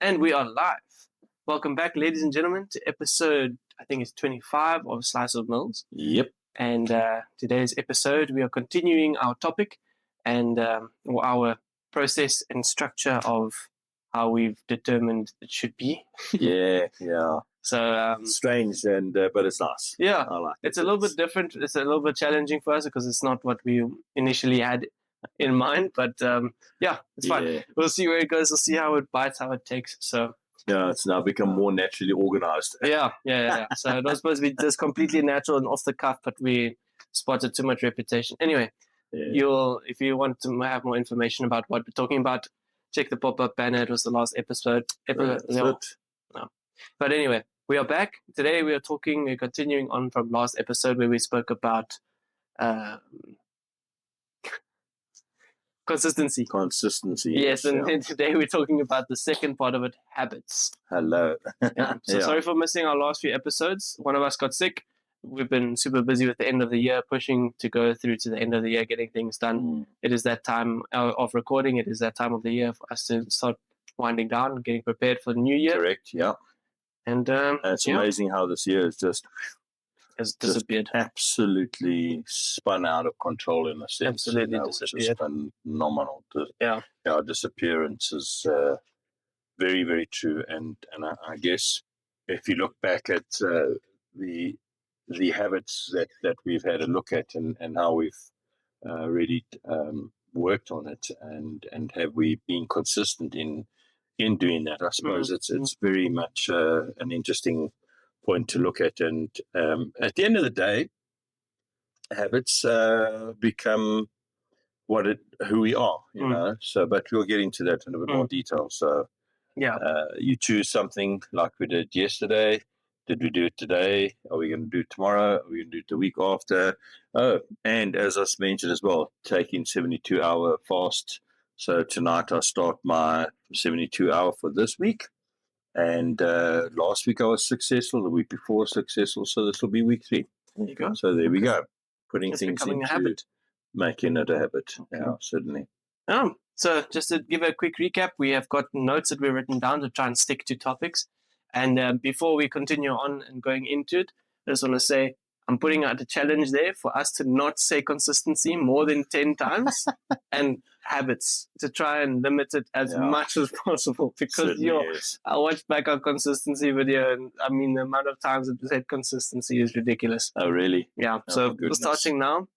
And we are live. Welcome back, ladies and gentlemen, to episode, I think it's 25 of Slice of Mills. Yep. And today's episode, we are continuing our topic and our process and structure of how we've determined it should be. Yeah. So Strange, and but it's nice. Yeah, I like it's a little bit different. It's a little bit challenging for us because it's not what we initially had in mind. But it's fine. We'll see where it goes. We'll see how it bites, how it takes. So it's now become more naturally organized. Yeah. So it was supposed to be just completely natural and off the cuff, but we spotted too much repetition. Anyway, if you want to have more information about what we're talking about, check the pop-up banner. It was the last episode. No. But anyway, we are back. Today we're continuing on from last episode where we spoke about consistency. Yes, and then today we're talking about the second part of it, habits. Hello. Sorry for missing our last few episodes. One of us got sick. We've been super busy with the end of the year, pushing to go through to the end of the year, getting things done. It is that time of recording. It is that time of the year for us to start winding down, getting prepared for the new year. Correct, yeah. And it's amazing how this year has disappeared. Absolutely spun out of control in a sense. Absolutely disappeared. Which is phenomenal. Our disappearance is very, very true. And I guess if you look back at the habits that we've had a look at and how we've really worked on it and have we been consistent in doing that, I suppose it's very much an interesting point to look at. And at the end of the day, habits become who we are, you know. So, but we'll get into that in a bit more detail. So, you choose something like we did yesterday. Did we do it today? Are we going to do it tomorrow? Are we going to do it the week after? Oh, and as I mentioned as well, taking 72-hour fast. So tonight I start my 72-hour for this week. And last week I was successful, the week before successful, so this will be week 3. There you go. So there we go. Putting it's things into a habit. Making it a habit. Okay. Yeah, certainly. So just to give a quick recap, we have got notes that we've written down to try and stick to topics. And before we continue on and going into it, I just want to say I'm putting out a challenge there for us to not say consistency more than 10 times and habits to try and limit it as much as possible because I watched back our consistency video and I mean the amount of times that we said consistency is ridiculous. Oh, really? Yeah. So starting now,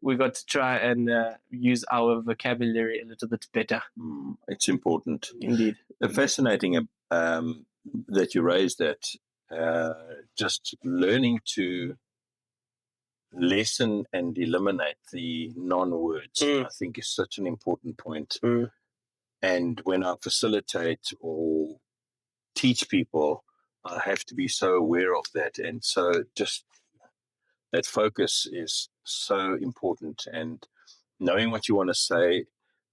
we got to try and use our vocabulary a little bit better. It's important. Indeed. Fascinating that you raised that. Just learning to lessen and eliminate the non-words, I think is such an important point. And when I facilitate or teach people, I have to be so aware of that. And so just that focus is so important, and knowing what you want to say.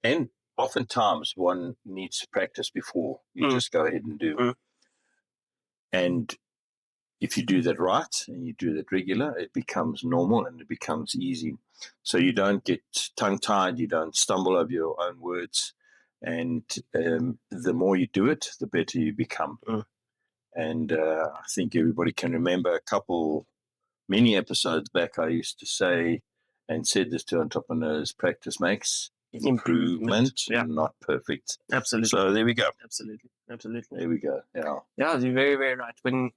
And oftentimes one needs to practice before you just go ahead and do. And if you do that right and you do that regular, it becomes normal and it becomes easy. So you don't get tongue-tied, you don't stumble over your own words. And the more you do it, the better you become. And I think everybody can remember many episodes back, I used to say and said this to entrepreneurs, practice makes improvement, not perfect. Absolutely. So there we go. Absolutely. There we go. Yeah, you're very, very right. When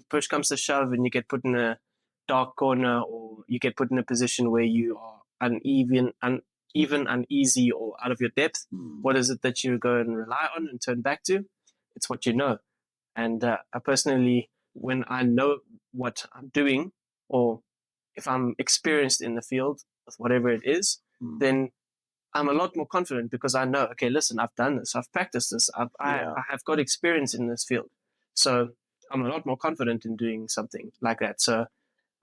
push comes to shove and you get put in a dark corner or you get put in a position where you are uneasy or out of your depth, what is it that you go and rely on and turn back to? It's what you know. And I personally, when I know what I'm doing, or if I'm experienced in the field with whatever it is, then I'm a lot more confident because I know, okay, listen, I've done this, I've practiced this, I have got experience in this field. So I'm a lot more confident in doing something like that. So,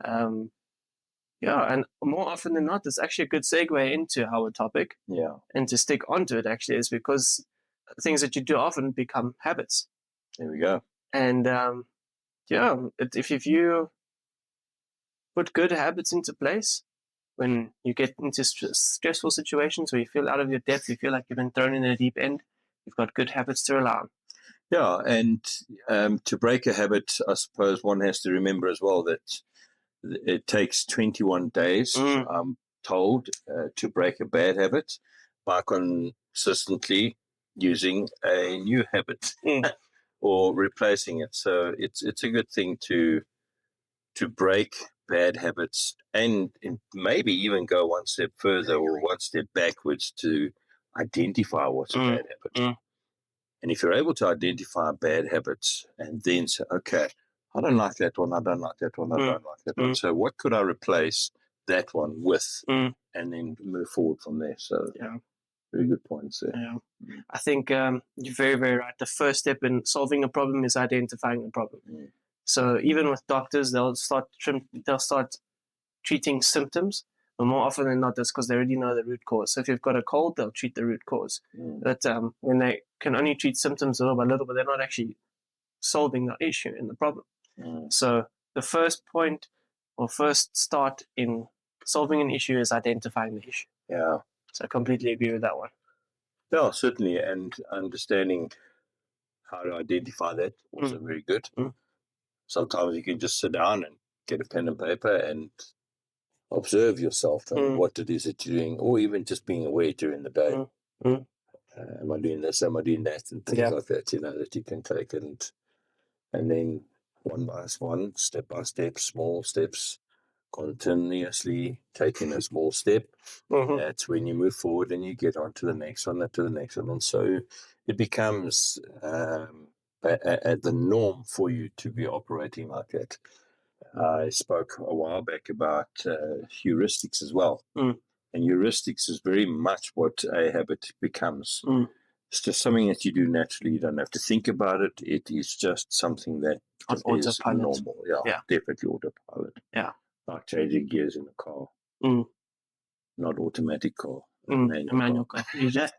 and more often than not, it's actually a good segue into our topic. Yeah. And to stick onto it actually is because things that you do often become habits. There we go. And if you put good habits into place, when you get into stressful situations where you feel out of your depth, you feel like you've been thrown in the deep end, you've got good habits to rely on. Yeah, and to break a habit, I suppose one has to remember as well that it takes 21 days, I'm told, to break a bad habit by consistently using a new habit or replacing it. So it's a good thing to break bad habits and maybe even go one step further or one step backwards to identify what's a bad habit. And if you're able to identify bad habits and then say, okay, I don't like that one, I don't like that one, I don't like that one. So what could I replace that one with? And then move forward from there. So very good points there. Yeah. I think you're very, very right. The first step in solving a problem is identifying the problem. So even with doctors, they'll start treating symptoms, but more often than not, that's because they already know the root cause. So if you've got a cold, they'll treat the root cause. But when they can only treat symptoms little by little, but they're not actually solving the issue and the problem. So the first point or first start in solving an issue is identifying the issue. Yeah. So I completely agree with that one. Yeah, certainly. And understanding how to identify that also very good. Sometimes you can just sit down and get a pen and paper and observe yourself and what it is that you're doing, or even just being aware during the day. Am I doing this? Am I doing that? And things like that, that you can take and then one by one, step by step, small steps, continuously taking a small step. That's when you move forward and you get on to the next one, to the next one. And so it becomes the norm for you to be operating like that. I spoke a while back about heuristics as well. And heuristics is very much what a habit becomes. It's just something that you do naturally. You don't have to think about it. It is just something that is normal. Yeah, definitely autopilot. Yeah. Like changing gears in a car. Not automatic car. Manual car. You just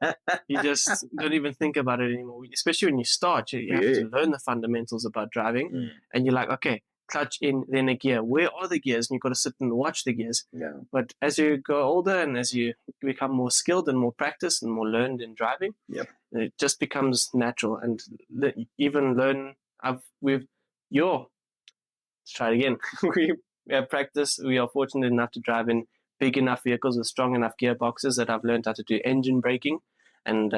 don't even think about it anymore. Especially when you start, you have to learn the fundamentals about driving. And you're like, okay, clutch in, then a gear. Where are the gears? And you've got to sit and watch the gears. But as you go older and as you become more skilled and more practiced and more learned in driving, it just becomes natural. And even learn, let's try it again. We have practice. We are fortunate enough to drive in big enough vehicles with strong enough gearboxes that I've learned how to do engine braking and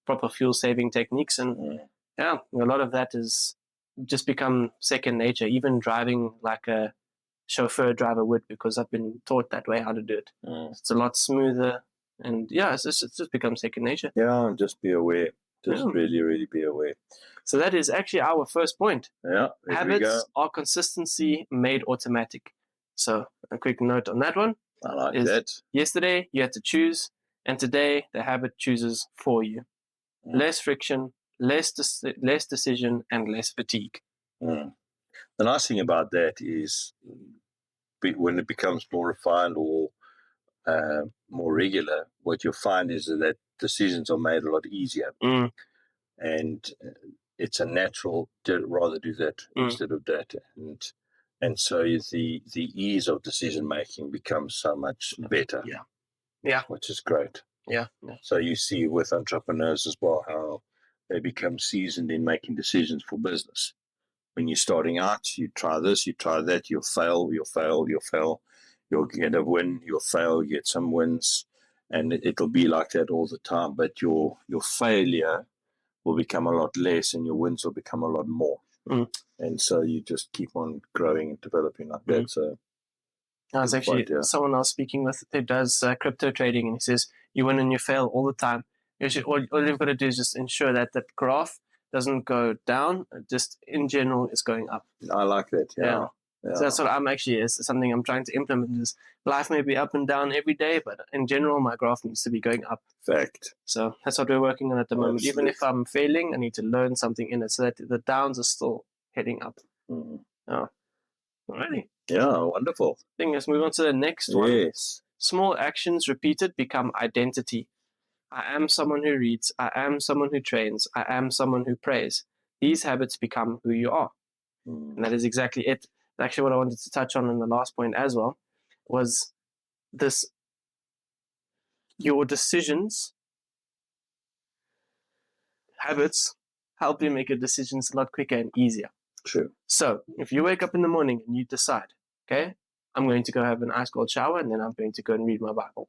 proper fuel saving techniques. And a lot of that is just become second nature, even driving like a chauffeur driver would, because I've been taught that way how to do it. It's a lot smoother. And it's just become second nature. Yeah, and just be aware. Just really, really be aware. So that is actually our first point. Yeah. Habits are consistency made automatic. So a quick note on that one. I like that. Yesterday you had to choose, and today the habit chooses for you. Less friction, less decision, and less fatigue. The nice thing about that is when it becomes more refined or more regular, what you'll find is that decisions are made a lot easier. And it's a natural to rather do that instead of that. And so the ease of decision making becomes so much better. Which is great. So you see with entrepreneurs as well how they become seasoned in making decisions for business. When you're starting out, you try this, you try that, you'll fail. You'll get a win, you'll fail, you get some wins, and it'll be like that all the time. But your failure will become a lot less and your wins will become a lot more. And so you just keep on growing and developing like that. So I was actually someone else speaking with who does crypto trading, and he says you win and you fail all the time. All you've got to do is just ensure that that graph doesn't go down, just in general is going up. I like that. Yeah. So that's what I'm actually, is something I'm trying to implement, is life may be up and down every day, but in general, my graph needs to be going up. Fact. So that's what we're working on at the moment. Absolutely. Even if I'm failing, I need to learn something in it so that the downs are still heading up. Alrighty. Yeah, wonderful. I think let's move on to the next one. Yes. Small actions repeated become identity. I am someone who reads. I am someone who trains. I am someone who prays. These habits become who you are. And that is exactly it. Actually, what I wanted to touch on in the last point as well was this: your decisions, habits help you make your decisions a lot quicker and easier. True. So if you wake up in the morning and you decide, okay, I'm going to go have an ice cold shower and then I'm going to go and read my Bible.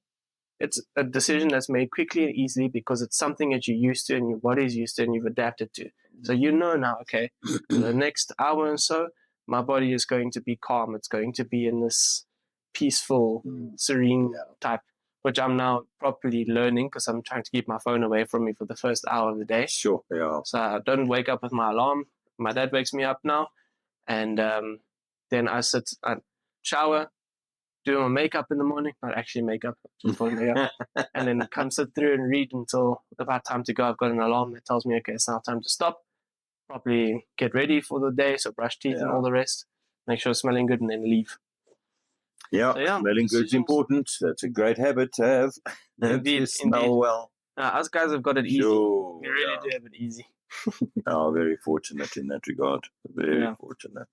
It's a decision that's made quickly and easily because it's something that you're used to and your body's used to and you've adapted to. So you know now, okay, for the next hour and so, my body is going to be calm. It's going to be in this peaceful, serene type, which I'm now properly learning because I'm trying to keep my phone away from me for the first hour of the day. Sure, yeah. So I don't wake up with my alarm. My dad wakes me up now. And then I shower, do my makeup in the morning, not actually makeup, just for makeup, and then come sit through and read until about time to go. I've got an alarm that tells me, okay, it's now time to stop, probably get ready for the day, so brush teeth and all the rest, make sure it's smelling good, and then leave. Yeah, So, smelling good is important. That's a great habit to have. Indeed, smell well. Us guys have got it easy. Sure, We really do have it easy. Very fortunate in that regard. Very fortunate.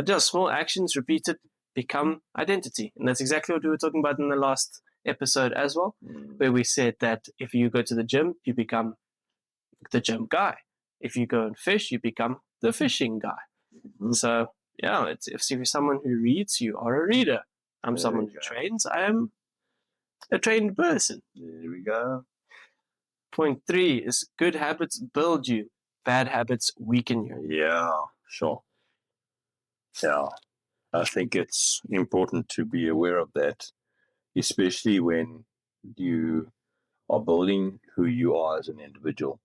Just small actions repeated become identity. And that's exactly what we were talking about in the last episode as well, where we said that if you go to the gym, you become the gym guy. If you go and fish, you become the fishing guy. So, if you're someone who reads, you are a reader. I'm someone who trains. I am a trained person. There we go. Point 3 is good habits build you. Bad habits weaken you. Yeah, sure. Yeah. I think it's important to be aware of that, especially when you are building who you are as an individual.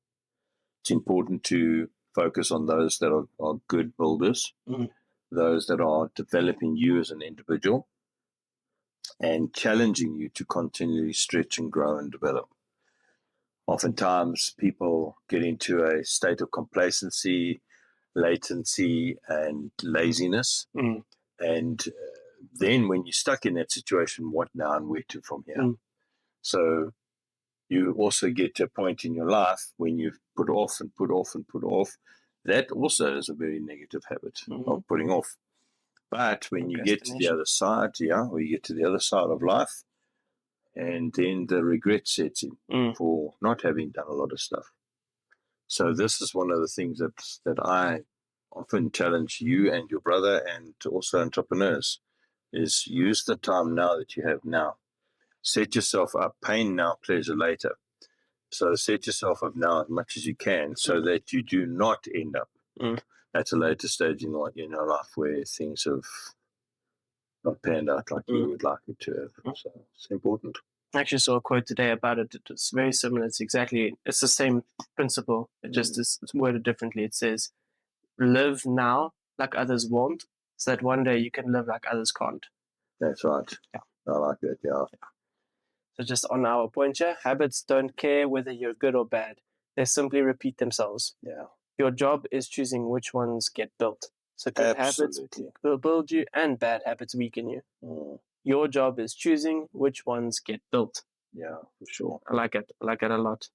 It's important to focus on those that are good builders, those that are developing you as an individual and challenging you to continually stretch and grow and develop. Oftentimes, people get into a state of complacency, latency, and laziness. And then when you're stuck in that situation, what now and where to from here? So you also get to a point in your life when you've put off and put off and put off. That also is a very negative habit of putting off. But when you get to the other side, or you get to the other side of life, and then the regret sets in for not having done a lot of stuff. So this is one of the things that I often challenge you and your brother and also entrepreneurs is use the time now that you have now. Set yourself up, pain now, pleasure later. So set yourself up now as much as you can so that you do not end up at a later stage in your life where things have not panned out like you would like it to have. So it's important. I actually saw a quote today about it. It's very similar. It's the same principle. It just is worded differently. It says, live now like others won't, so that one day you can live like others can't. That's right. Yeah. I like that, yeah. So just on our point here, habits don't care whether you're good or bad. They simply repeat themselves. Yeah. Your job is choosing which ones get built. So good habits will build you and bad habits weaken you. Your job is choosing which ones get built. Yeah, for sure. I like it. I like it a lot.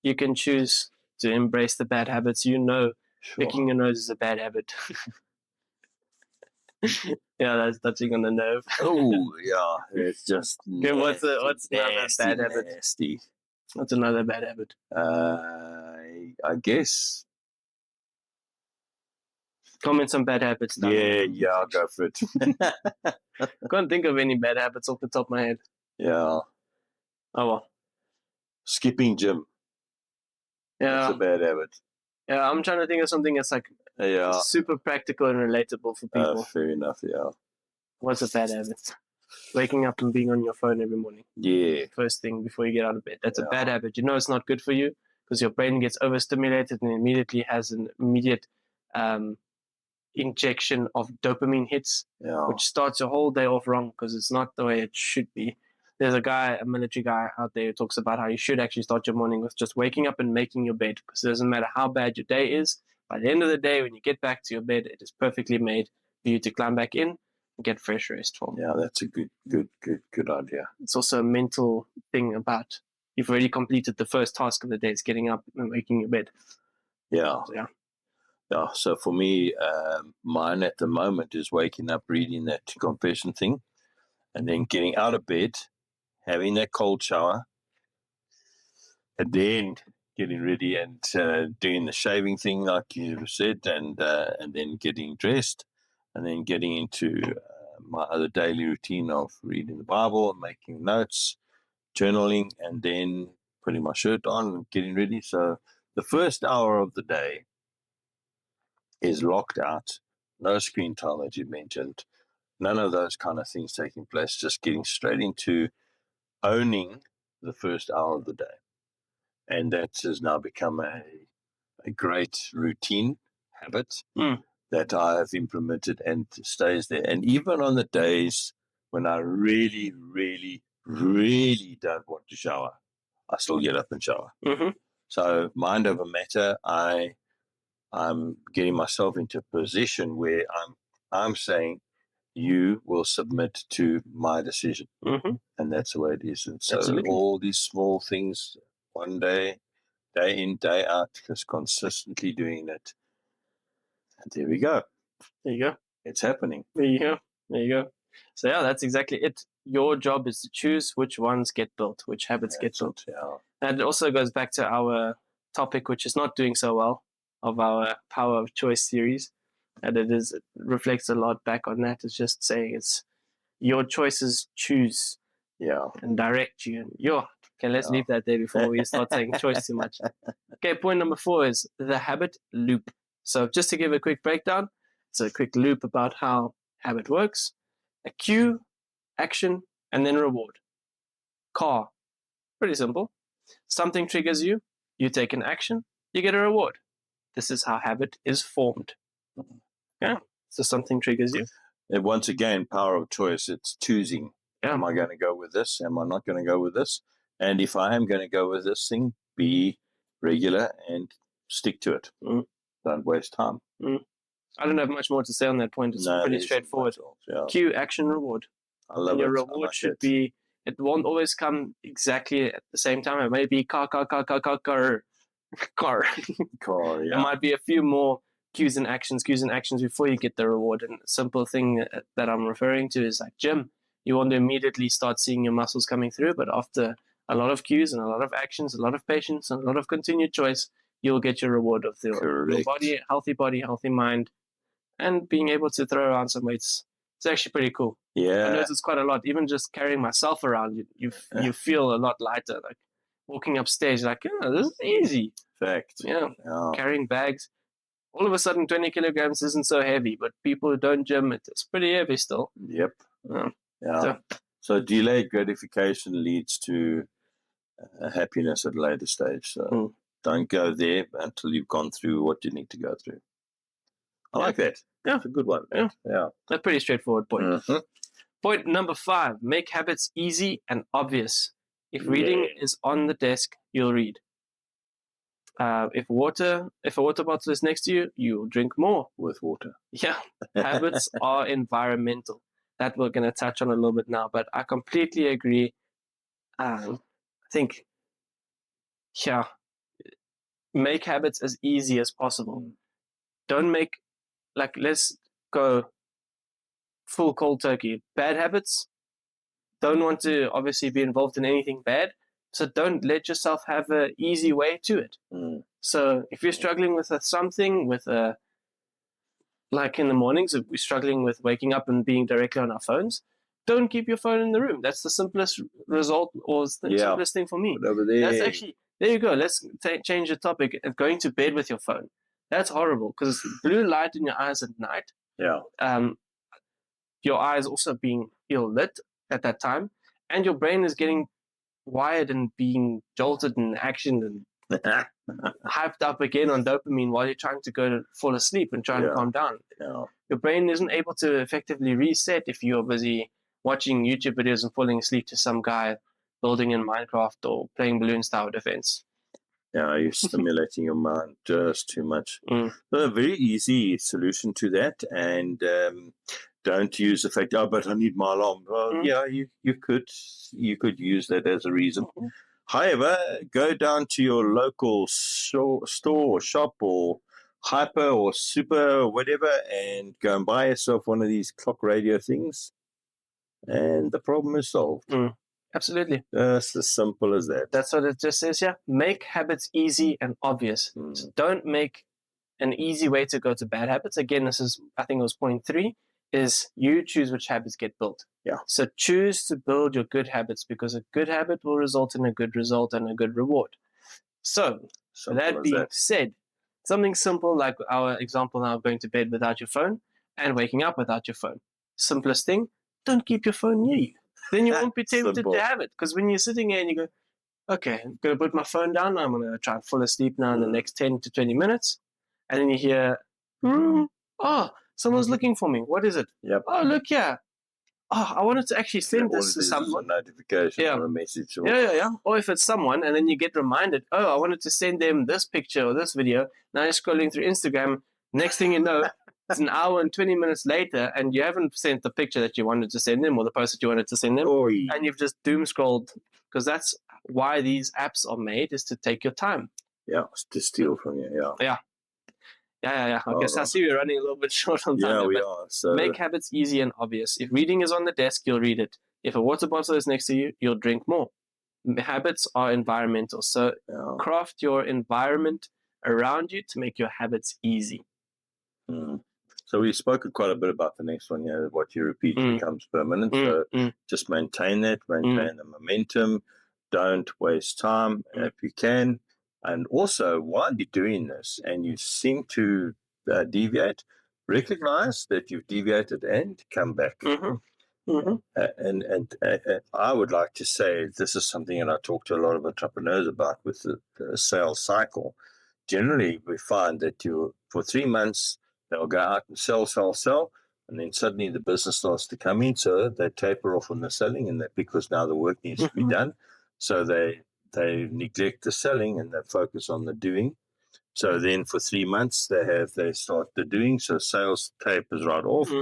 You can choose to embrace the bad habits. Picking your nose is a bad habit. Yeah, that's touching on the nerve. Oh, yeah. It's just okay, what's another bad habit? Nasty. What's another bad habit? I guess. Comments on bad habits. Yeah, I'll go for it. I can't think of any bad habits off the top of my head. Yeah. Oh, well. Skipping gym. Yeah. That's a bad habit. Yeah, I'm trying to think of something that's super practical and relatable for people. Fair enough, yeah. What's a bad habit? Waking up and being on your phone every morning. Yeah. First thing before you get out of bed. That's a bad habit. You know it's not good for you because your brain gets overstimulated and immediately has an immediate injection of dopamine hits, which starts your whole day off wrong because it's not the way it should be. There's a military guy out there who talks about how you should actually start your morning with just waking up and making your bed because it doesn't matter how bad your day is. By the end of the day, when you get back to your bed, it is perfectly made for you to climb back in and get fresh rest from. Yeah, that's a good idea. It's also a mental thing about you've already completed the first task of the day. It's getting up and making your bed. Yeah. So, yeah. So for me, mine at the moment is waking up, reading that confession thing, and then getting out of bed, having that cold shower, and then getting ready and doing the shaving thing, like you said, and then getting dressed, and then getting into my other daily routine of reading the Bible, making notes, journaling, and then putting my shirt on and getting ready. So the first hour of the day is locked out. No screen time, as you mentioned. None of those kind of things taking place. Just getting straight into owning the first hour of the day. And that has now become a great routine habit that I have implemented and stays there. And even on the days when I really, really, really don't want to shower, I still get up and shower. Mm-hmm. So mind over matter, I'm getting myself into a position where I'm saying, you will submit to my decision. Mm-hmm. And that's the way it is. And so Absolutely. all these small things, one day in, day out, just consistently doing it. And there we go. There you go. It's happening. There you go. There you go. So yeah, that's exactly it. Your job is to choose which ones get built, which habits get built. Yeah. And it also goes back to our topic, which is not doing so well, of our Power of Choice series. And it reflects a lot back on that. It's just saying it's your choices choose and direct you. Okay, let's leave that there before we start saying choice too much. Okay, point number 4 is the habit loop. So just to give a quick breakdown, it's a quick loop about how habit works. A cue, action, and then reward. Car, pretty simple. Something triggers you, you take an action, you get a reward. This is how habit is formed. Yeah, so something triggers you. And once again, power of choice, it's choosing. Yeah. Am I going to go with this? Am I not going to go with this? And if I am going to go with this thing, be regular and stick to it. Don't waste time. I don't have much more to say on that point. It's pretty straightforward. Cue, action, reward. I love your it. reward should be, it won't always come exactly at the same time. It may be car. Yeah. There might be a few more cues and actions before you get the reward. And a simple thing that I'm referring to is like gym. You want to immediately start seeing your muscles coming through, but after a lot of cues and a lot of actions, a lot of patience, and a lot of continued choice, you'll get your reward of your body, healthy mind, and being able to throw around some weights. It's actually pretty cool. Yeah. I notice quite a lot. Even just carrying myself around, you feel a lot lighter. Like walking upstairs, like, this is easy. Fact. Yeah. Carrying bags. All of a sudden, 20 kilograms isn't so heavy, but people who don't gym, it's pretty heavy still. Yep. So delayed gratification leads to happiness at a later stage. So don't go there until you've gone through what you need to go through. I like that. Yeah, it's a good one. Yeah. That's a pretty straightforward point. Point number 5, make habits easy and obvious. If reading is on the desk, you'll read. If a water bottle is next to you, you'll drink more with water. Yeah, habits are environmental. That we're going to touch on a little bit now, but I completely agree. I think, make habits as easy as possible. Don't make, let's go full cold turkey. Bad habits, don't want to obviously be involved in anything bad. So don't let yourself have an easy way to it. So if you're struggling with something, like in the mornings, if we're struggling with waking up and being directly on our phones, don't keep your phone in the room. That's the simplest result, or the simplest thing for me. Over there. That's actually, there you go. Let's change the topic of going to bed with your phone. That's horrible because blue light in your eyes at night. Your eyes also being ill lit at that time, and your brain is getting wired and being jolted and actioned and hyped up again on dopamine while you're trying to go to fall asleep and trying to calm down. Your brain isn't able to effectively reset if you're busy watching YouTube videos and falling asleep to some guy building in Minecraft or playing Balloons Tower Defense. Yeah, you're stimulating your mind just too much. A very easy solution to that, and don't use the fact, but I need my alarm. Well, you could use that as a reason. However, go down to your local store or shop or Hyper or Super or whatever, and go and buy yourself one of these clock radio things, and the problem is solved. Absolutely. It's as simple as that. That's what it just says here. Make habits easy and obvious. So don't make an easy way to go to bad habits. Again, this is, I think it was point 3, is you choose which habits get built. Yeah. So choose to build your good habits, because a good habit will result in a good result and a good reward. So, that being said, something simple like our example now of going to bed without your phone and waking up without your phone. Simplest thing, don't keep your phone near you. Then you won't be tempted to have it. Because when you're sitting here and you go, okay, I'm going to put my phone down. I'm going to try and fall asleep now in the next 10 to 20 minutes. And then you hear, oh, someone's looking for me. What is it? Yep. Oh, look here. Oh, I wanted to actually send this to someone. A notification or a message. Or... Yeah. Or if it's someone, and then you get reminded, oh, I wanted to send them this picture or this video. Now you're scrolling through Instagram. Next thing you know, it's an hour and 20 minutes later, and you haven't sent the picture that you wanted to send them or the post that you wanted to send them. And you've just doom scrolled, because that's why these apps are made, is to take your time. Yeah, to steal from you. Yeah. I guess I see we're running a little bit short on time. Yeah, we are. So make habits easy and obvious. If reading is on the desk, you'll read it. If a water bottle is next to you, you'll drink more. Habits are environmental. So craft your environment around you to make your habits easy. So we've spoken quite a bit about the next one, what you repeat becomes permanent. So just maintain that, maintain the momentum. Don't waste time if you can. And also, while you're doing this and you seem to deviate, recognize that you've deviated and come back. And I would like to say this is something that I talk to a lot of entrepreneurs about with the sales cycle. Generally, we find that for 3 months, they'll go out and sell, and then suddenly the business starts to come in, so they taper off on the selling, and that because now the work needs to be done. So they neglect the selling and they focus on the doing. So then for 3 months they start the doing. So sales tapers right off,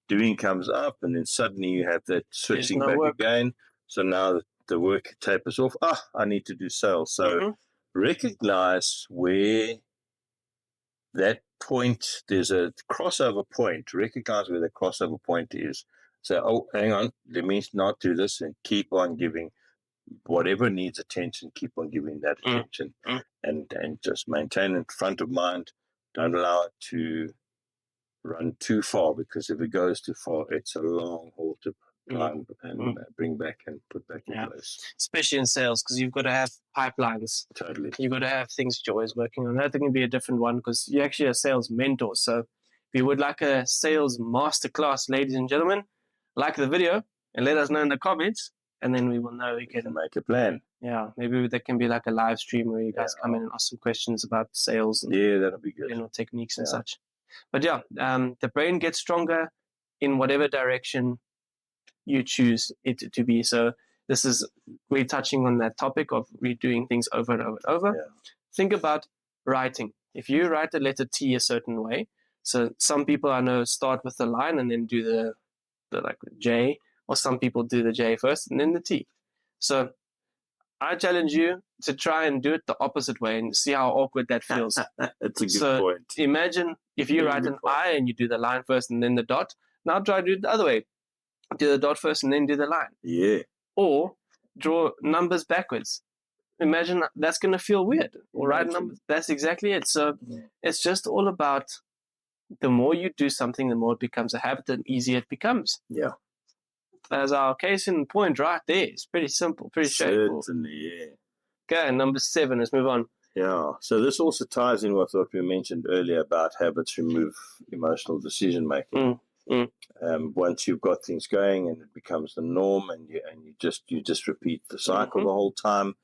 doing comes up, and then suddenly you have that switching back again. So now the work tapers off. I need to do sales. So recognize where that point, there's a crossover point. Recognize where the crossover point is. So, hang on, let me not do this, and keep on giving. Whatever needs attention, keep on giving that attention, and just maintain it front of mind. Don't allow it to run too far, because if it goes too far, it's a long haul to climb and bring back and put back in place. Especially in sales, because you've got to have pipelines. Totally. You've got to have things that you're always working on. That can be a different one, because you're actually a sales mentor. So if you would like a sales masterclass, ladies and gentlemen, like the video and let us know in the comments. And then we will know we can make a plan. Yeah, maybe there can be like a live stream where you guys come in and ask some questions about sales. And, that'll be good. Techniques and such. But the brain gets stronger in whatever direction you choose it to be. So we're touching on that topic of redoing things over and over and over. Yeah. Think about writing. If you write the letter T a certain way, so some people I know start with the line and then do the like J. Or some people do the J first and then the T. So I challenge you to try and do it the opposite way and see how awkward that feels. That's a good point. Imagine if you write an I and you do the line first and then the dot. Now try to do it the other way. Do the dot first and then do the line. Yeah. Or draw numbers backwards. Imagine that's going to feel weird. Or write numbers. That's exactly it. So it's just all about the more you do something, the more it becomes a habit, the easier it becomes. Yeah. As our case in point right there. It's pretty simple, pretty straightforward. Certainly, Okay, number 7. Let's move on. Yeah. So this also ties in with what we mentioned earlier about habits remove emotional decision making. Once you've got things going and it becomes the norm, and you just repeat the cycle the whole time,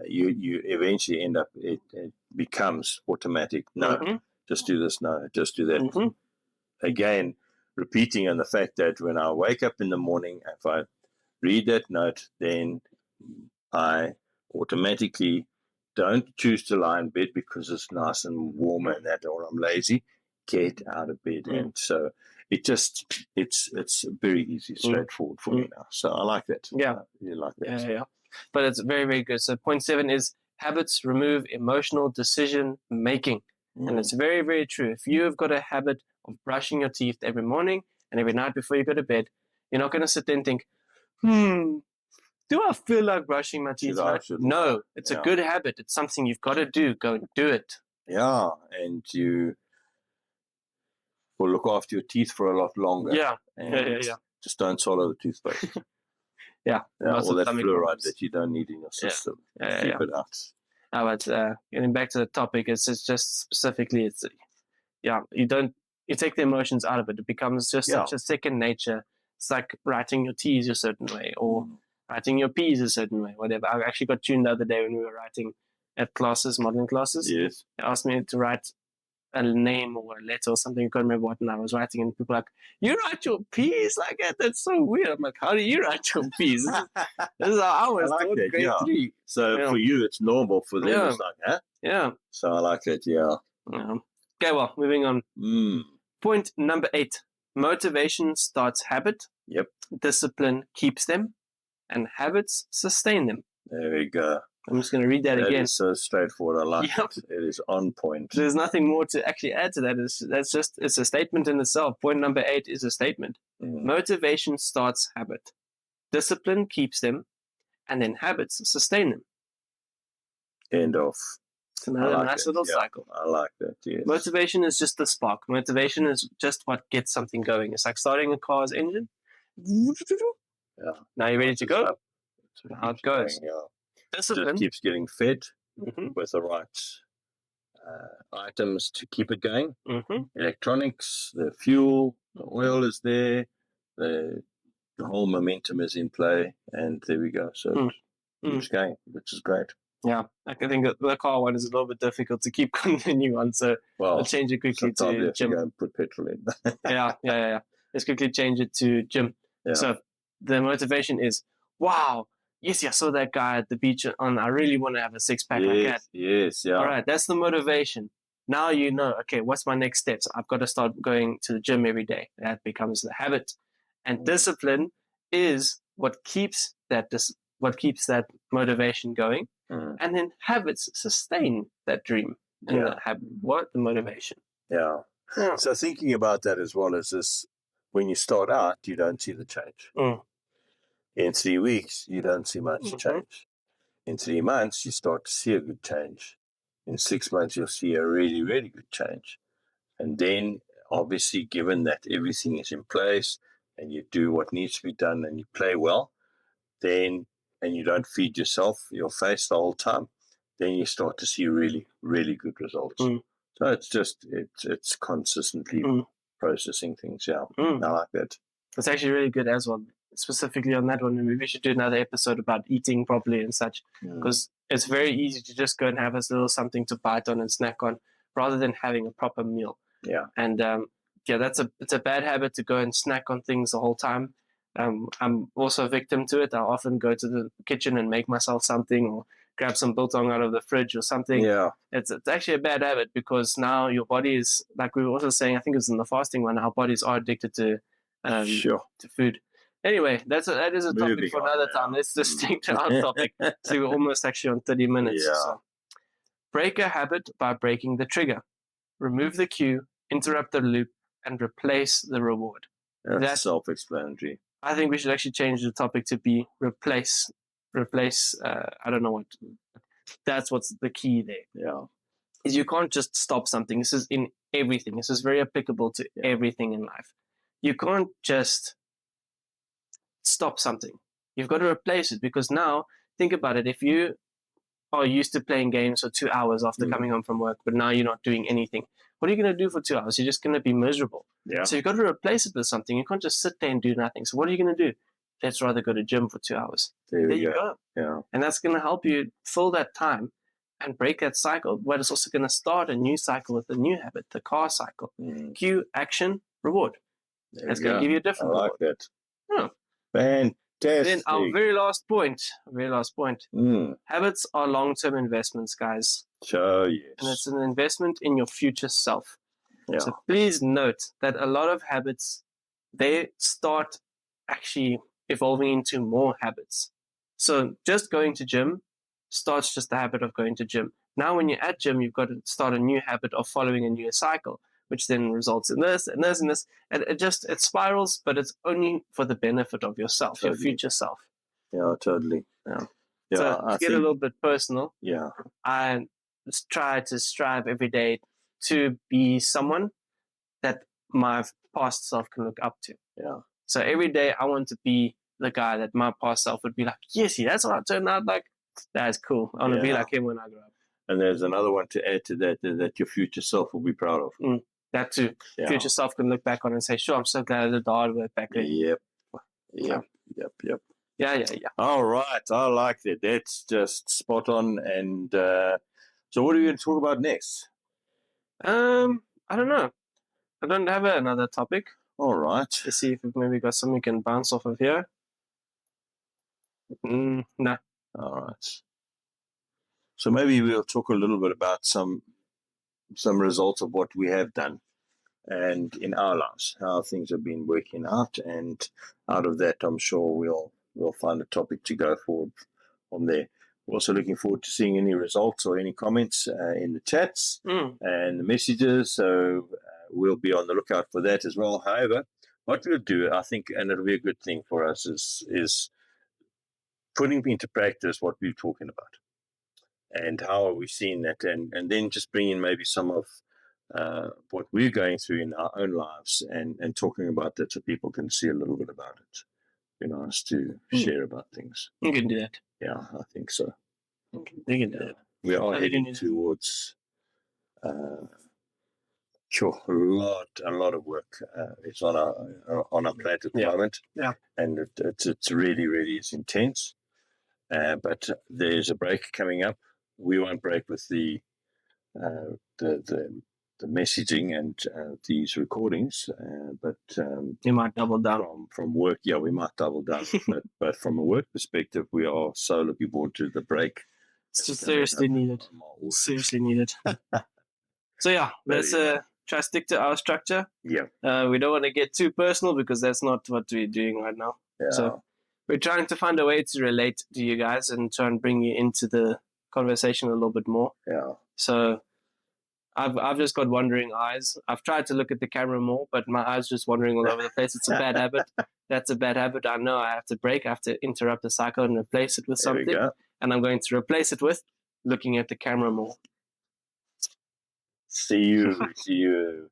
you eventually end up it becomes automatic. No, just do this. No, just do that. Again, repeating on the fact that when I wake up in the morning, if I read that note, then I automatically don't choose to lie in bed because it's nice and warm and that, or I'm lazy. Get out of bed. And so it's very easy, straightforward for me now. So I like that. Yeah. You like that. Yeah. But it's very, very good. So point 7 is habits remove emotional decision making. And it's very, very true. If you've got a habit of brushing your teeth every morning and every night before you go to bed, you're not going to sit there and think, do I feel like brushing my teeth? No, it's a good habit. It's something you've got to do. Go and do it. Yeah, and you will look after your teeth for a lot longer. Yeah. Just don't swallow the toothpaste. All that fluoride that you don't need in your system. Keep it out. But getting back to the topic, it's just specifically, you take the emotions out of it. It becomes just such a second nature. It's like writing your T's a certain way or writing your P's a certain way, whatever. I actually got tuned the other day when we were writing at classes, modeling classes. Yes. They asked me to write a name or a letter or something. I can't remember what, and I was writing, and people were like, you write your P's like that? That's so weird. I'm like, how do you write your P's? This is how I was taught in grade 3. So for you, it's normal. For them, it's like, huh? Yeah. So I like it, Okay, well, moving on. Point number 8. Motivation starts habit. Yep. Discipline keeps them. And habits sustain them. There we go. I'm just going to read that again. It's so straightforward. I like it. It is on point. There's nothing more to actually add to that. It's a statement in itself. Point number 8 is a statement. Motivation starts habit. Discipline keeps them. And then habits sustain them. End of. It's another nice little cycle. I like that, yes. Motivation is just the spark. Motivation is just what gets something going. It's like starting a car's engine. Yeah. Now you're ready to go. That's how it goes. Discipline just keeps getting fed with the right items to keep it going. Electronics, the fuel, the oil is there, the whole momentum is in play, and there we go. So it keeps going, which is great. Yeah, I think the car one is a little bit difficult to keep continuing on, so I'll change it quickly to gym. Go and put petrol in. yeah. Let's quickly change it to gym. Yeah. So the motivation is, wow, yes, I saw that guy at the beach, and I really want to have a six-pack like that. Yes, yeah. All right, that's the motivation. Now you know, okay, what's my next steps? I've got to start going to the gym every day. That becomes the habit. And discipline is what keeps that motivation going. And then habits sustain that dream and the motivation. Yeah. So thinking about that as well as this, when you start out, you don't see the change. In 3 weeks, you don't see much change. In 3 months, you start to see a good change. In 6 months, you'll see a really, really good change. And then, obviously, given that everything is in place and you do what needs to be done and you play well, then, and you don't feed yourself, your face the whole time, then you start to see really, really good results. So it's consistently processing things. Yeah, I like that. It's actually really good as well. Specifically on that one, maybe we should do another episode about eating properly and such, because it's very easy to just go and have a little something to bite on and snack on rather than having a proper meal. Yeah. And it's a bad habit to go and snack on things the whole time. I'm also a victim to it. I often go to the kitchen and make myself something or grab some biltong out of the fridge or something. Yeah. It's actually a bad habit because now your body is, like we were also saying, I think it was in the fasting one, our bodies are addicted to food. Anyway, that is a topic for another time. Let's just stick to our topic. So we're almost actually on 30 minutes. Yeah. So. Break a habit by breaking the trigger. Remove the cue, interrupt the loop, and replace the reward. That's self-explanatory. I think we should actually change the topic to be replace. I don't know what. That's what's the key there. Yeah. Is you can't just stop something. This is in everything. This is very applicable to everything in life. You can't just stop something. You've got to replace it, because now, think about it. If you are used to playing games for 2 hours after coming home from work, but now you're not doing anything, what are you going to do for 2 hours? You're just going to be miserable. Yeah. So you've got to replace it with something. You can't just sit there and do nothing. So what are you going to do? Let's rather go to gym for 2 hours. There you go. Yeah. And that's going to help you fill that time and break that cycle. But it's also going to start a new cycle with a new habit, the car cycle. Cue, action, reward. It's going to give you a different reward. I like that. Yeah. Fantastic. Then our very last point. Habits are long-term investments, guys. Sure, yes. And it's an investment in your future self. Yeah. So please note that a lot of habits, they start actually evolving into more habits. So just going to gym starts just the habit of going to gym. Now when you're at gym, you've got to start a new habit of following a new cycle, which then results in this and this and this. And it spirals, but it's only for the benefit of yourself, your future self. Yeah, totally. Yeah. Yeah, So to get a little bit personal, yeah. I try to strive every day to be someone that my past self can look up to. Yeah. So every day I want to be the guy that my past self would be like, yes, that's what I turned out like. That's cool. I want to be like him when I grow up. And there's another one to add to that your future self will be proud of. That too. Yeah. Future self can look back on and say, sure, I'm so glad I did the hard work back then. Yep. Yeah. Yeah. All right. I like that. That's just spot on. And so what are we going to talk about next? I don't know. I don't have another topic. All right. Let's see if we've maybe got something we can bounce off of here. No. All right. So maybe we'll talk a little bit about some results of what we have done and in our lives, how things have been working out. And out of that, I'm sure we'll find a topic to go forward from there. We're also looking forward to seeing any results or any comments in the chats and the messages. So we'll be on the lookout for that as well. However, what we'll do, I think, and it'll be a good thing for us, is putting into practice what we're talking about. And how are we seeing that? And then just bringing maybe some of what we're going through in our own lives and talking about that so people can see a little bit about it. Be nice to share about things. You can do that. Yeah, I think so. You can do that. We are heading towards a lot of work. It's on our plate at the moment. Yeah. And it's really, really is intense. But there's a break coming up. We won't break with the messaging and these recordings, but you might double down from work. Yeah, we might double down, but from a work perspective, we are so looking forward to the break. It's just seriously needed. Seriously needed. So yeah, let's try to stick to our structure. Yeah. We don't want to get too personal because that's not what we're doing right now. Yeah. So we're trying to find a way to relate to you guys and try and bring you into the conversation a little bit more. Yeah. So I've just got wandering eyes. I've tried to look at the camera more, but my eyes just wandering all over the place. It's a bad habit. That's a bad habit. I know I have to break. I have to interrupt the cycle and replace it with something. And I'm going to replace it with looking at the camera more. See you.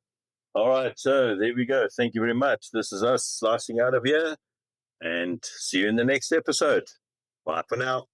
All right, so there we go. Thank you very much. This is us slicing out of here, and see you in the next episode. Bye for now.